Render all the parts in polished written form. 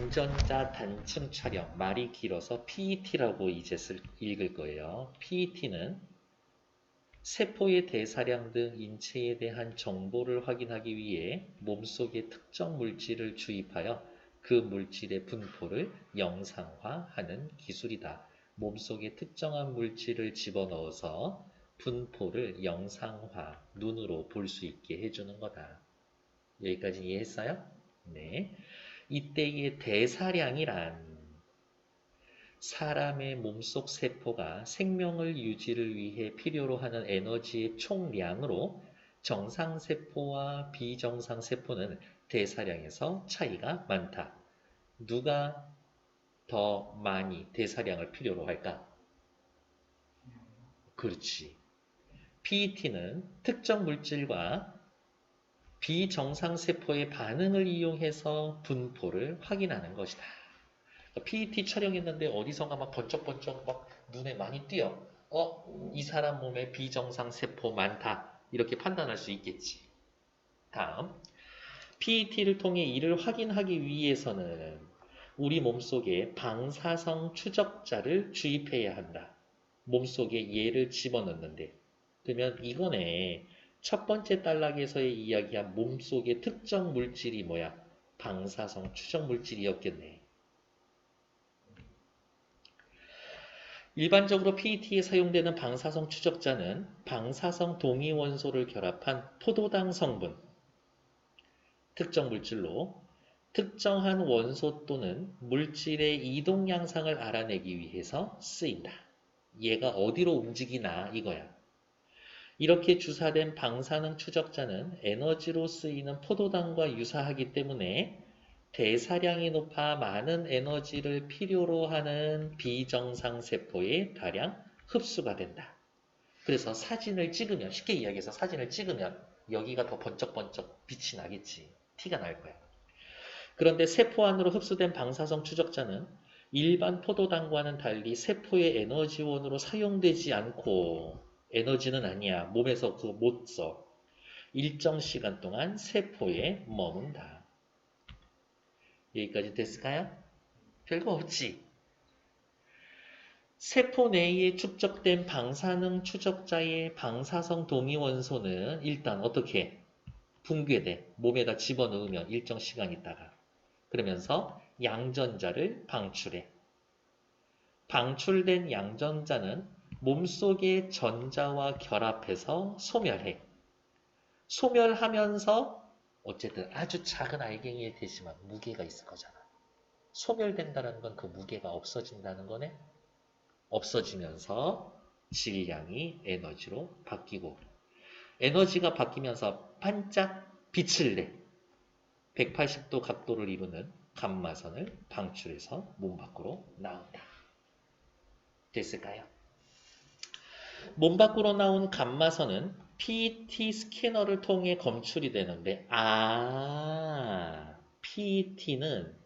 양전자 단층 촬영, 말이 길어서 PET라고 이제 읽을 거예요. PET는 세포의 대사량 등 인체에 대한 정보를 확인하기 위해 몸속에 특정 물질을 주입하여 그 물질의 분포를 영상화하는 기술이다. 몸속에 특정한 물질을 집어넣어서 분포를 영상화, 눈으로 볼 수 있게 해주는 거다. 여기까지 이해했어요? 네. 이때의 대사량이란 사람의 몸속 세포가 생명을 유지를 위해 필요로 하는 에너지의 총량으로 정상세포와 비정상세포는 대사량에서 차이가 많다. 누가 더 많이 대사량을 필요로 할까? 그렇지. PET는 특정 물질과 비정상세포의 반응을 이용해서 분포를 확인하는 것이다. PET 촬영했는데 어디선가 막 번쩍번쩍 막 눈에 많이 띄어. 이 사람 몸에 비정상 세포 많다. 이렇게 판단할 수 있겠지. 다음, PET를 통해 이를 확인하기 위해서는 우리 몸속에 방사성 추적자를 주입해야 한다. 몸속에 얘를 집어넣는데. 그러면 이거네. 첫 번째 단락에서의 이야기한 몸속의 특정 물질이 뭐야? 방사성 추적 물질이었겠네. 일반적으로 PET에 사용되는 방사성 추적자는 방사성 동위원소를 결합한 포도당 성분, 특정 물질로 특정한 원소 또는 물질의 이동 양상을 알아내기 위해서 쓰인다. 얘가 어디로 움직이나 이거야. 이렇게 주사된 방사능 추적자는 에너지로 쓰이는 포도당과 유사하기 때문에 대사량이 높아 많은 에너지를 필요로 하는 비정상 세포에 다량 흡수가 된다. 그래서 사진을 찍으면, 쉽게 이야기해서 사진을 찍으면 여기가 더 번쩍번쩍 빛이 나겠지. 티가 날 거야. 그런데 세포 안으로 흡수된 방사성 추적자는 일반 포도당과는 달리 세포의 에너지원으로 사용되지 않고, 에너지는 아니야. 몸에서 그거 못 써. 일정 시간 동안 세포에 머문다. 여기까지 됐을까요? 별거 없지. 세포 내에 축적된 방사능 추적자의 방사성 동위원소는 일단 어떻게 붕괴돼. 몸에다 집어넣으면 일정 시간 있다가. 그러면서 양전자를 방출해. 방출된 양전자는 몸속의 전자와 결합해서 소멸해. 소멸하면서 어쨌든 아주 작은 알갱이에 되지만 무게가 있을 거잖아. 소멸된다는 건 그 무게가 없어진다는 거네. 없어지면서 질량이 에너지로 바뀌고, 에너지가 바뀌면서 반짝 빛을 내 180도 각도를 이루는 감마선을 방출해서 몸 밖으로 나온다. 됐을까요? 몸 밖으로 나온 감마선은 PET 스캐너를 통해 검출이 되는데, PET는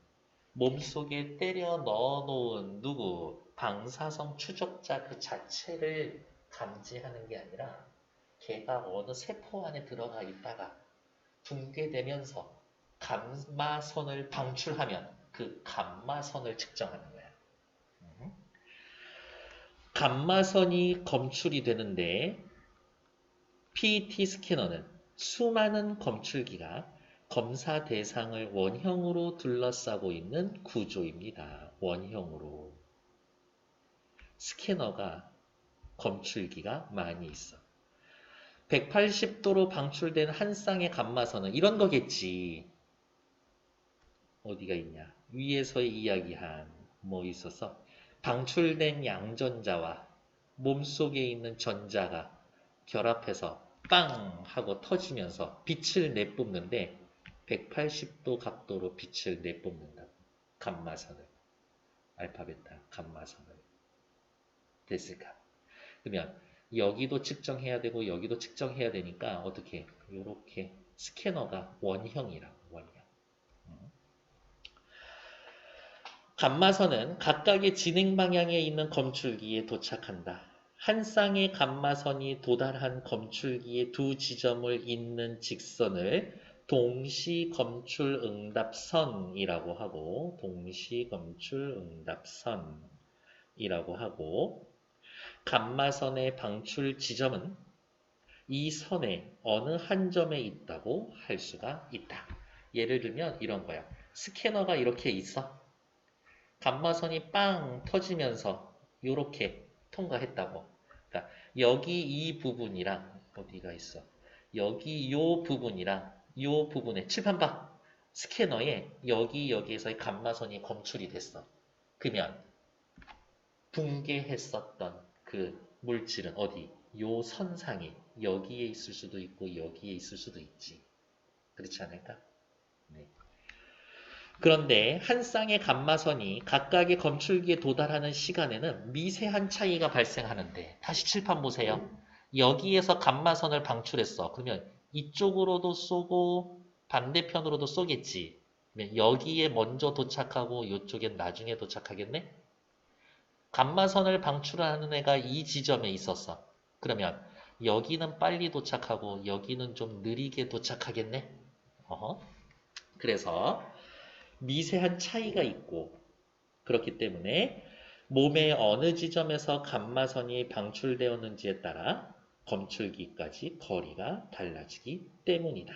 몸속에 때려 넣어놓은 방사성 추적자 그 자체를 감지하는 게 아니라 걔가 어느 세포 안에 들어가 있다가 붕괴되면서 감마선을 방출하면 그 감마선을 측정하는 거야. 감마선이 검출이 되는데 PET 스캐너는 수많은 검출기가 검사 대상을 원형으로 둘러싸고 있는 구조입니다. 원형으로. 스캐너가 검출기가 많이 있어. 180도로 방출된 한 쌍의 감마선은 이런 거겠지. 어디가 있냐? 위에서 이야기한 뭐 있어서 방출된 양전자와 몸속에 있는 전자가 결합해서 빵 하고 터지면서 빛을 내뿜는데 180도 각도로 빛을 내뿜는다. 감마선을. 알파벳다. 감마선을. 됐을까? 그러면 여기도 측정해야 되고 여기도 측정해야 되니까 어떻게? 이렇게 스캐너가 원형이라고. 원형. 감마선은 각각의 진행 방향에 있는 검출기에 도착한다. 한 쌍의 감마선이 도달한 검출기의 두 지점을 잇는 직선을 동시검출응답선이라고 하고 동시검출응답선이라고 하고 감마선의 방출 지점은 이 선의 어느 한 점에 있다고 할 수가 있다. 예를 들면 이런 거야. 스캐너가 이렇게 있어. 감마선이 빵 터지면서 이렇게 통과했다고. 그러니까 여기 이 부분이랑 어디가 있어? 여기 요 부분이랑 요 부분에 칠판 봐. 스캐너에 여기에서의 감마선이 검출이 됐어. 그러면 붕괴했었던 그 물질은 어디? 요 선상에 여기에 있을 수도 있고 여기에 있을 수도 있지. 그렇지 않을까? 네. 그런데 한 쌍의 감마선이 각각의 검출기에 도달하는 시간에는 미세한 차이가 발생하는데 다시 칠판 보세요. 여기에서 감마선을 방출했어. 그러면 이쪽으로도 쏘고 반대편으로도 쏘겠지. 그러면 여기에 먼저 도착하고 이쪽엔 나중에 도착하겠네? 감마선을 방출하는 애가 이 지점에 있었어. 그러면 여기는 빨리 도착하고 여기는 좀 느리게 도착하겠네? 어허. 그래서 미세한 차이가 있고 그렇기 때문에 몸의 어느 지점에서 감마선이 방출되었는지에 따라 검출기까지 거리가 달라지기 때문이다.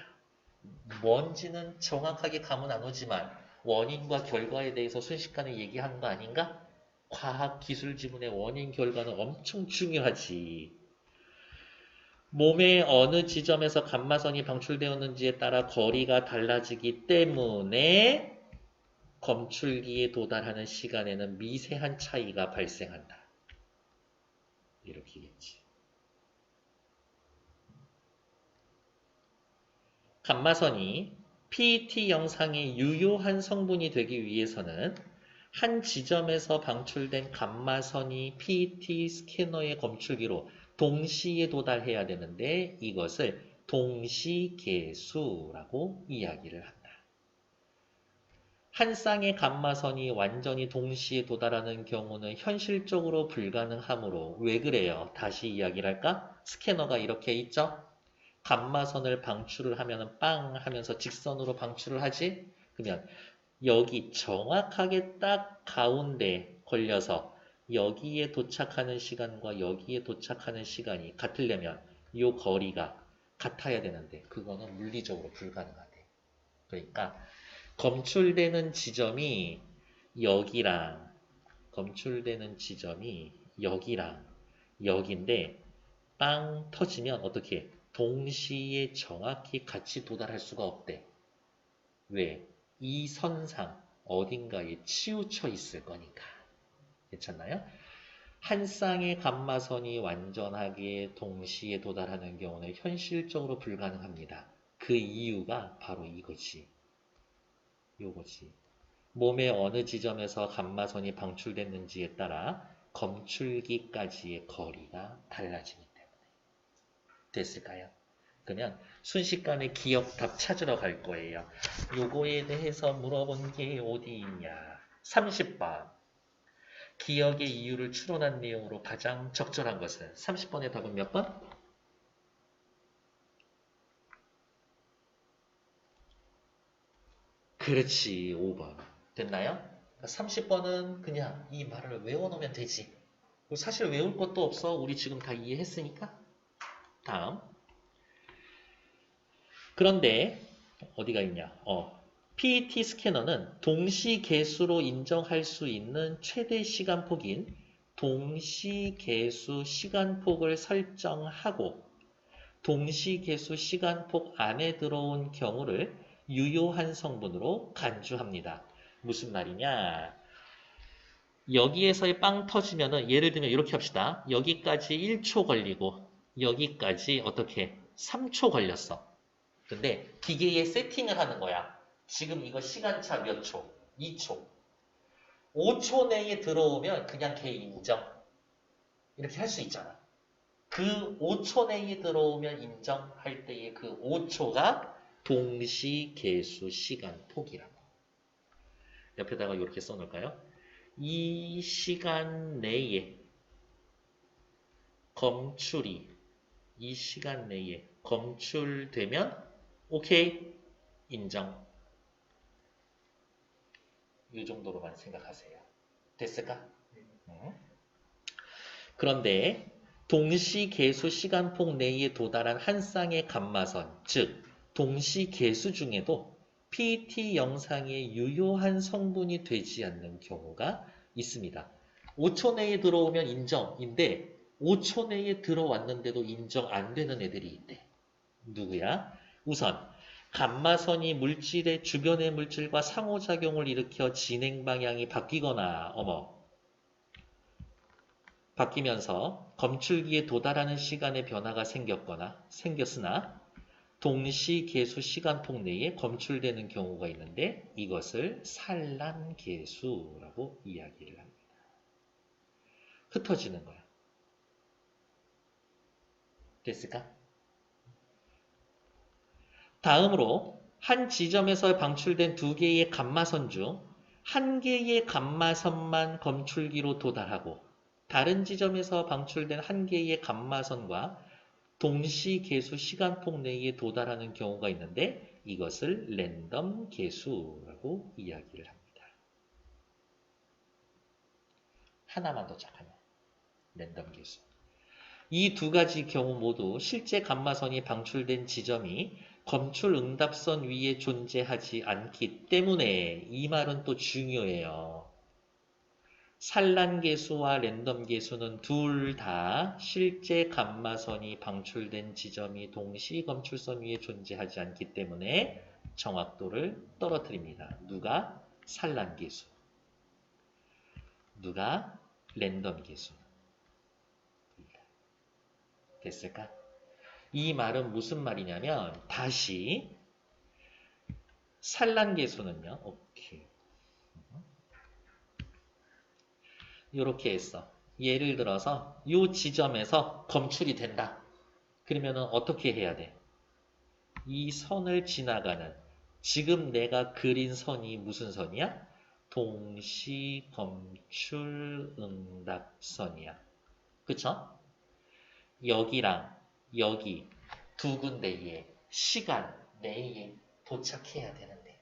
뭔지는 정확하게 감은 안 오지만 원인과 결과에 대해서 순식간에 얘기한 거 아닌가? 과학 기술 지문의 원인 결과는 엄청 중요하지. 몸의 어느 지점에서 감마선이 방출되었는지에 따라 거리가 달라지기 때문에 검출기에 도달하는 시간에는 미세한 차이가 발생한다. 이렇게겠지. 감마선이 PET 영상의 유효한 성분이 되기 위해서는 한 지점에서 방출된 감마선이 PET 스캐너의 검출기로 동시에 도달해야 되는데 이것을 동시계수라고 이야기를 한다. 한 쌍의 감마선이 완전히 동시에 도달하는 경우는 현실적으로 불가능하므로 왜 그래요? 다시 이야기를 할까? 스캐너가 이렇게 있죠? 감마선을 방출을 하면 빵 하면서 직선으로 방출을 하지? 그러면 여기 정확하게 딱 가운데 걸려서 여기에 도착하는 시간과 여기에 도착하는 시간이 같으려면 이 거리가 같아야 되는데 그거는 물리적으로 불가능하대. 그러니까 검출되는 지점이 여기랑 검출되는 지점이 여기랑 여기인데 빵 터지면 어떻게 동시에 정확히 같이 도달할 수가 없대. 왜? 이 선상 어딘가에 치우쳐 있을 거니까. 괜찮나요? 한 쌍의 감마선이 완전하게 동시에 도달하는 경우는 현실적으로 불가능합니다. 그 이유가 바로 이거지. 요거지. 몸의 어느 지점에서 감마선이 방출됐는지에 따라 검출기까지의 거리가 달라지기 때문에. 됐을까요? 그러면 순식간에 기억답 찾으러 갈 거예요. 요거에 대해서 물어본 게 어디 있냐. 30번. 기억의 이유를 추론한 내용으로 가장 적절한 것은 30번의 답은 몇 번? 그렇지. 5번. 됐나요? 30번은 그냥 이 말을 외워놓으면 되지. 사실 외울 것도 없어. 우리 지금 다 이해했으니까. 다음. 그런데 어디가 있냐? PET 스캐너는 동시계수로 인정할 수 있는 최대 시간폭인 동시계수 시간폭을 설정하고 동시계수 시간폭 안에 들어온 경우를 유효한 성분으로 간주합니다. 무슨 말이냐? 여기에서의 빵 터지면은 예를 들면 이렇게 합시다. 여기까지 1초 걸리고 여기까지 어떻게 3초 걸렸어. 근데 기계에 세팅을 하는 거야. 지금 이거 시간차 몇 초? 2초. 5초 내에 들어오면 그냥 걔 인정. 이렇게 할 수 있잖아. 그 5초 내에 들어오면 인정할 때의 그 5초가 동시계수 시간폭이라고. 옆에다가 이렇게 써놓을까요? 이 시간 내에 검출이 이 시간 내에 검출되면 오케이. 인정. 이 정도로만 생각하세요. 됐을까? 그런데 동시계수 시간폭 내에 도달한 한 쌍의 감마선, 즉 동시계수 중에도 PET 영상에 유효한 성분이 되지 않는 경우가 있습니다. 5초 내에 들어오면 인정인데 5초 내에 들어왔는데도 인정 안 되는 애들이 있대. 누구야? 우선 감마선이 물질의 주변의 물질과 상호작용을 일으켜 진행 방향이 바뀌거나 바뀌면서 검출기에 도달하는 시간의 변화가 생겼으나 동시계수 시간폭 내에 검출되는 경우가 있는데 이것을 산란계수라고 이야기를 합니다. 흩어지는 거야. 됐을까? 다음으로 한 지점에서 방출된 두 개의 감마선 중 한 개의 감마선만 검출기로 도달하고 다른 지점에서 방출된 한 개의 감마선과 동시계수 시간폭 내에 도달하는 경우가 있는데 이것을 랜덤 계수라고 이야기를 합니다. 하나만 도착하면 랜덤 계수. 이 두 가지 경우 모두 실제 감마선이 방출된 지점이 검출 응답선 위에 존재하지 않기 때문에 이 말은 또 중요해요. 산란계수와 랜덤계수는 둘 다 실제 감마선이 방출된 지점이 동시 검출선 위에 존재하지 않기 때문에 정확도를 떨어뜨립니다. 누가? 산란계수. 누가? 랜덤계수. 됐을까? 이 말은 무슨 말이냐면 다시 산란계수는요. 오케이. 이렇게 했어. 예를 들어서 이 지점에서 검출이 된다. 그러면 어떻게 해야 돼? 이 선을 지나가는 지금 내가 그린 선이 무슨 선이야? 동시검출응답선이야. 그쵸? 여기랑 여기 두 군데에 시간 내에 도착해야 되는데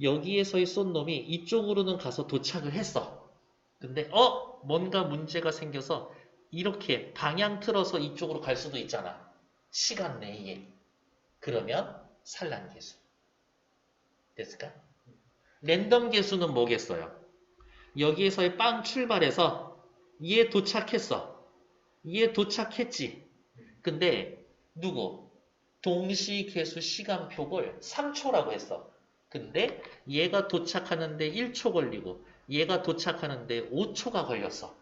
여기에서의 쏜 놈이 이쪽으로는 가서 도착을 했어. 근데 뭔가 문제가 생겨서 이렇게 방향 틀어서 이쪽으로 갈 수도 있잖아. 시간 내에. 그러면 산란계수. 됐을까? 랜덤 계수는 뭐겠어요? 여기에서의 빵 출발해서 얘 도착했어. 얘 도착했지. 근데 누구? 동시계수 시간표를 3초라고 했어. 근데 얘가 도착하는데 1초 걸리고 얘가 도착하는데 5초가 걸렸어.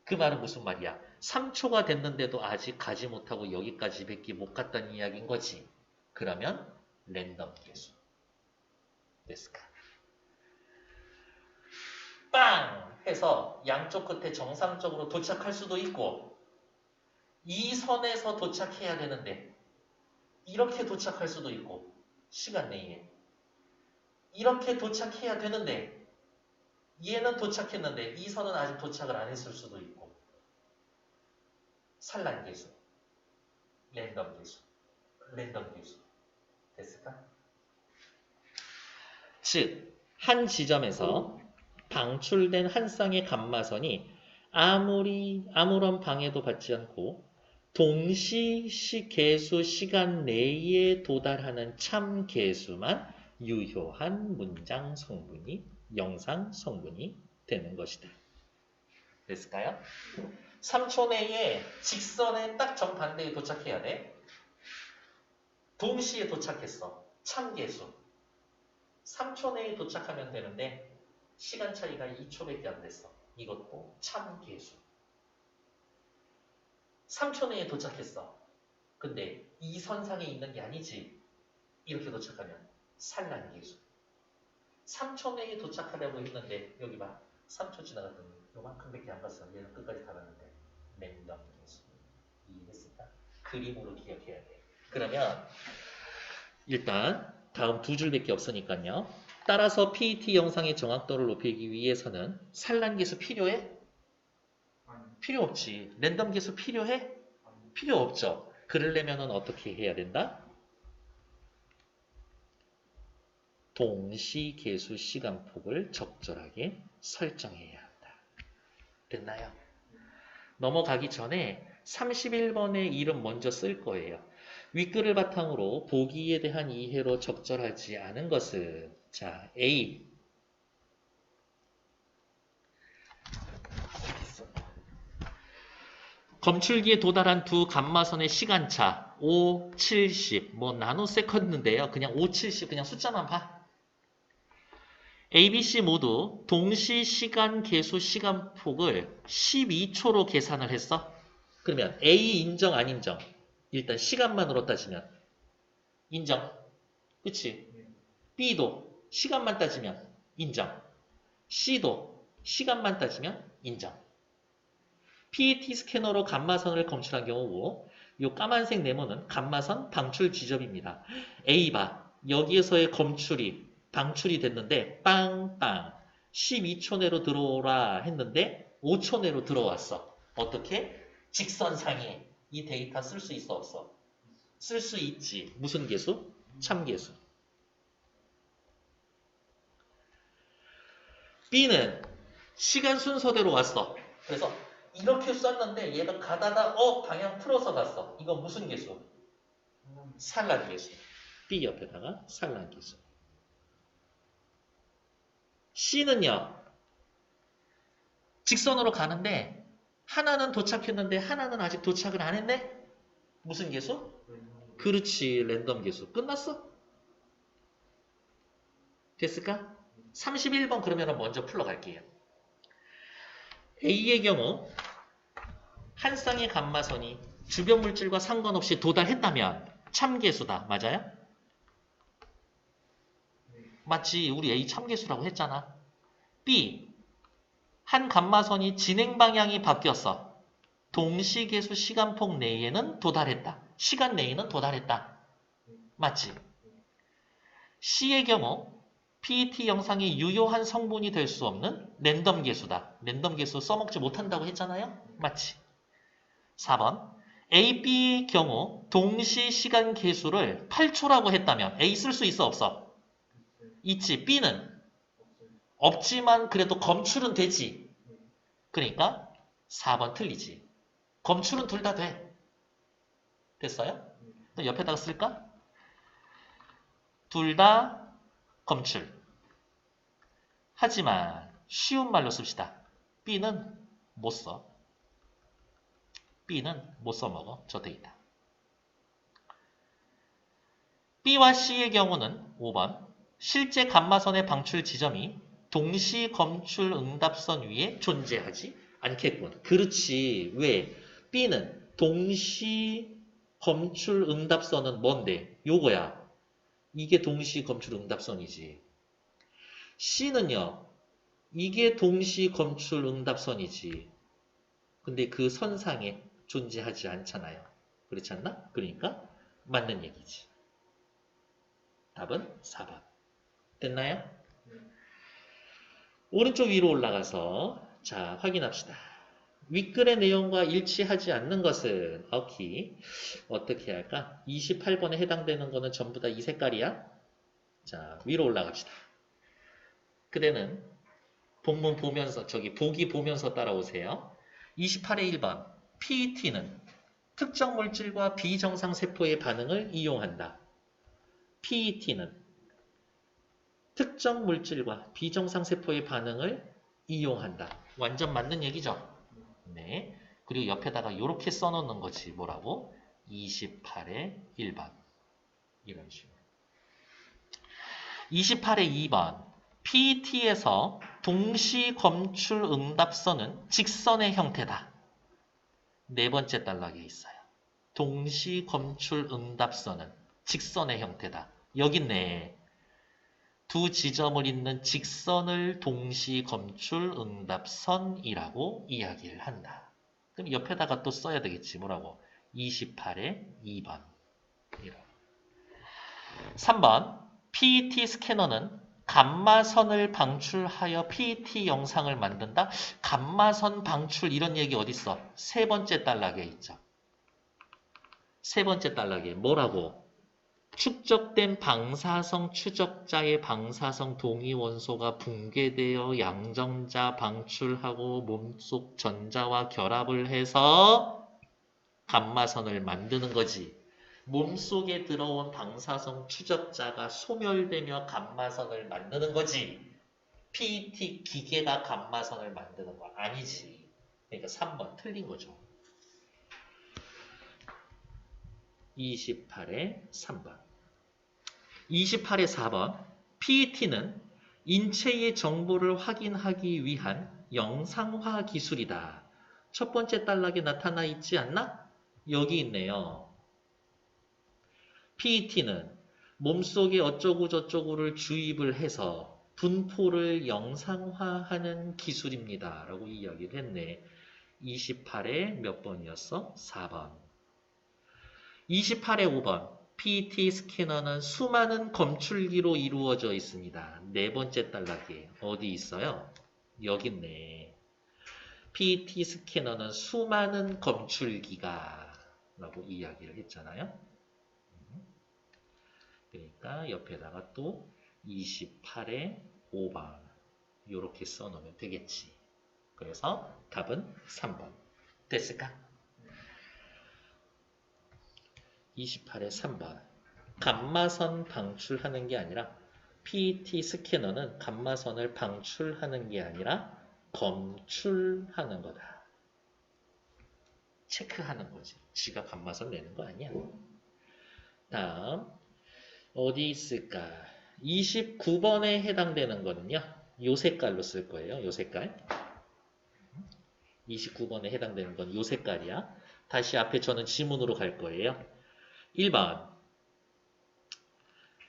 그 말은 무슨 말이야? 3초가 됐는데도 아직 가지 못하고 여기까지밖에 못 갔다는 이야기인 거지. 그러면 랜덤 계수. 됐을까? 빵! 해서 양쪽 끝에 정상적으로 도착할 수도 있고 이 선에서 도착해야 되는데 이렇게 도착할 수도 있고 시간 내에 이렇게 도착해야 되는데 얘는 도착했는데 이 선은 아직 도착을 안 했을 수도 있고 산란계수, 랜덤계수, 랜덤계수 됐을까? 즉, 한 지점에서 방출된 한 쌍의 감마선이 아무런 방해도 받지 않고 동시계수 시간 내에 도달하는 참 계수만 유효한 문장 성분이, 영상 성분이 되는 것이다. 됐을까요? 3초 내에 직선의 딱 정반대에 도착해야 돼. 동시에 도착했어. 참 계수. 3초 내에 도착하면 되는데 시간 차이가 2초밖에 안 됐어. 이것도 참 계수. 3초 내에 도착했어. 근데 이 선상에 있는 게 아니지. 이렇게 도착하면 산란계수. 3초 내에 도착하려고 했는데 여기 봐. 3초 지나갔더니 요만큼밖에 안 갔어. 얘는 끝까지 다 갔는데 랜덤계수. 이해했을까? 그림으로 기억해야 돼. 그러면 일단 다음 두 줄밖에 없으니까요. 따라서 PET 영상의 정확도를 높이기 위해서는 산란계수 필요해? 필요 없지. 랜덤계수 필요해? 필요 없죠. 그러려면 어떻게 해야 된다? 동시계수 시간폭을 적절하게 설정해야 한다. 됐나요? 넘어가기 전에 31번의 이름 먼저 쓸 거예요. 윗글을 바탕으로 보기에 대한 이해로 적절하지 않은 것은 자, A 검출기에 도달한 두 감마선의 시간차 5, 70, 뭐 나노세컨드인데요. 그냥 5, 70 그냥 숫자만 봐. A, B, C 모두 동시 시간 계수 시간폭을 12초로 계산을 했어. 그러면 A 인정 안 인정? 일단 시간만으로 따지면 인정. 그치? B도 시간만 따지면 인정. C도 시간만 따지면 인정. PET 스캐너로 감마선을 검출한 경우 이 까만색 네모는 감마선 방출 지점입니다. A 봐. 여기에서의 검출이 방출이 됐는데 빵빵 12초 내로 들어오라 했는데 5초 내로 들어왔어. 어떻게? 직선상에 이 데이터 쓸 수 있어 없어? 쓸 수 있지. 무슨 계수? 참계수. B는 시간 순서대로 왔어. 그래서 이렇게 썼는데 얘가 가다가 방향 틀어서 갔어. 이건 무슨 계수? 산란계수. B 옆에다가 산란계수. C는요. 직선으로 가는데 하나는 도착했는데 하나는 아직 도착을 안 했네? 무슨 계수? 그렇지. 랜덤 계수. 끝났어? 됐을까? 31번 그러면 먼저 풀러갈게요. A의 경우 한 쌍의 감마선이 주변 물질과 상관없이 도달했다면 참계수다. 맞아요? 맞지? 우리 A 참계수라고 했잖아. B. 한 감마선이 진행 방향이 바뀌었어. 동시계수 시간폭 내에는 도달했다. 시간 내에는 도달했다. 맞지? C의 경우 PET 영상이 유효한 성분이 될 수 없는 랜덤 계수다. 랜덤 계수 써먹지 못한다고 했잖아요. 맞지? 4번 A, B의 경우 동시 시간 계수를 8초라고 했다면 A 쓸 수 있어 없어? 있지. B는 없지만 그래도 검출은 되지. 그러니까 4번 틀리지. 검출은 둘 다 돼. 됐어요? 그럼 옆에다가 쓸까? 둘 다 검출. 하지만 쉬운 말로 씁시다. B는 못 써. B는 못 써먹어. 저 데이터. B와 C의 경우는 5번 실제 감마선의 방출 지점이 동시 검출 응답선 위에 존재하지 않겠군. 그렇지. 왜? B는 동시 검출 응답선은 뭔데? 요거야. 이게 동시 검출 응답선이지. C는요. 이게 동시 검출 응답선이지. 근데 그 선상에 존재하지 않잖아요. 그렇지 않나? 그러니까 맞는 얘기지. 답은 4번. 됐나요? 오른쪽 위로 올라가서 자 확인합시다. 윗글의 내용과 일치하지 않는 것은 어떻게 할까? 28번에 해당되는 거는 전부 다 이 색깔이야. 자 위로 올라갑시다. 그대는 본문 보면서 보기 보면서 따라오세요. 28의 1번 PET는 특정 물질과 비정상 세포의 반응을 이용한다. PET는 특정 물질과 비정상 세포의 반응을 이용한다. 완전 맞는 얘기죠? 네. 그리고 옆에다가 이렇게 써놓는 거지. 뭐라고? 28의 1번. 이런 식으로. 28의 2번. PET에서 동시 검출 응답선은 직선의 형태다. 네 번째 단락에 있어요. 동시 검출 응답선은 직선의 형태다. 여기 있네. 두 지점을 잇는 직선을 동시 검출 응답선이라고 이야기를 한다. 그럼 옆에다가 또 써야 되겠지. 뭐라고? 28의 2번. 3번. PET 스캐너는 감마선을 방출하여 PET 영상을 만든다. 감마선 방출 이런 얘기 어디 있어? 세 번째 단락에 있죠. 세 번째 단락에 뭐라고? 축적된 방사성 추적자의 방사성 동위원소가 붕괴되어 양전자 방출하고 몸속 전자와 결합을 해서 감마선을 만드는 거지. 몸속에 들어온 방사성 추적자가 소멸되며 감마선을 만드는 거지. PET 기계가 감마선을 만드는 거 아니지. 그러니까 3번 틀린 거죠. 28에 3번. 28에 4번. PET는 인체의 정보를 확인하기 위한 영상화 기술이다. 첫 번째 단락에 나타나 있지 않나? 여기 있네요. PET는 몸속에 어쩌고저쩌고를 주입을 해서 분포를 영상화하는 기술입니다. 라고 이야기를 했네. 28에 몇 번이었어? 4번. 28에 5번. PET 스캐너는 수많은 검출기로 이루어져 있습니다. 네 번째 단락에 어디 있어요? 여기 있네. PET 스캐너는 수많은 검출기가 라고 이야기를 했잖아요. 그러니까 옆에다가 또 28에 5번 이렇게 써놓으면 되겠지. 그래서 답은 3번. 됐을까? 28에 3번. 감마선 방출하는 게 아니라 PET 스캐너는 감마선을 방출하는 게 아니라 검출하는 거다. 체크하는 거지. 지가 감마선 내는 거 아니야. 다음 어디 있을까? 29번에 해당되는 거는요. 요 색깔로 쓸 거예요. 요 색깔. 29번에 해당되는 건 요 색깔이야. 다시 앞에 저는 지문으로 갈 거예요. 1번.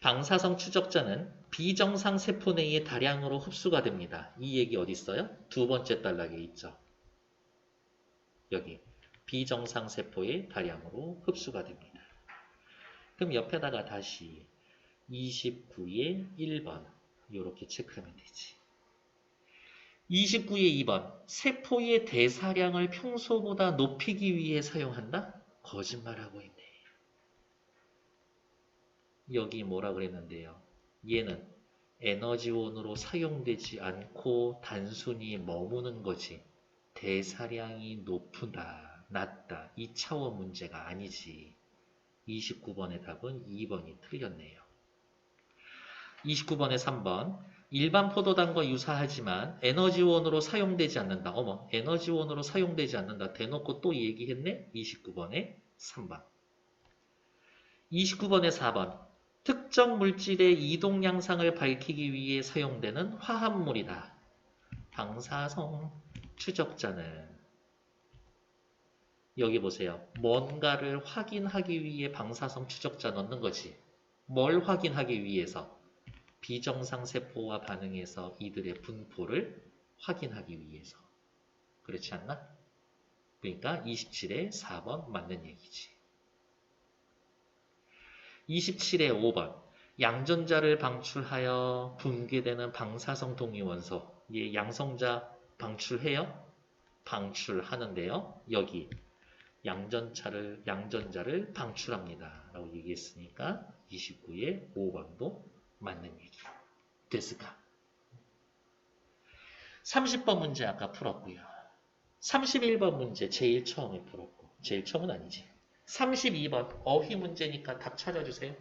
방사성 추적자는 비정상 세포 내에 다량으로 흡수가 됩니다. 이 얘기 어디 있어요? 두 번째 단락에 있죠. 여기. 비정상 세포에 다량으로 흡수가 됩니다. 그럼 옆에다가 다시 29에 1번 이렇게 체크하면 되지. 29에 2번. 세포의 대사량을 평소보다 높이기 위해 사용한다? 거짓말하고 있네. 여기 뭐라 그랬는데요? 얘는 에너지원으로 사용되지 않고 단순히 머무는 거지. 대사량이 높다, 낮다. 2차원 문제가 아니지. 29번의 답은 2번이 틀렸네요. 29번에 3번. 일반 포도당과 유사하지만 에너지원으로 사용되지 않는다. 어머, 에너지원으로 사용되지 않는다. 대놓고 또 얘기했네? 29번에 3번. 29번에 4번. 특정 물질의 이동 양상을 밝히기 위해 사용되는 화합물이다. 방사성 추적자는 여기 보세요. 뭔가를 확인하기 위해 방사성 추적자 넣는 거지. 뭘 확인하기 위해서? 비정상 세포와 반응해서 이들의 분포를 확인하기 위해서. 그렇지 않나? 그러니까 27에 4번 맞는 얘기지. 27에 5번. 양전자를 방출하여 붕괴되는 방사성 동위원소. 얘 양성자 방출해요? 방출하는데요. 여기 양전자를 방출합니다. 라고 얘기했으니까 29에 5번도 맞는 얘기. 됐을까? 30번 문제 아까 풀었고요. 31번 문제 제일 처음에 풀었고. 제일 처음은 아니지. 32번 어휘 문제니까 답 찾아주세요.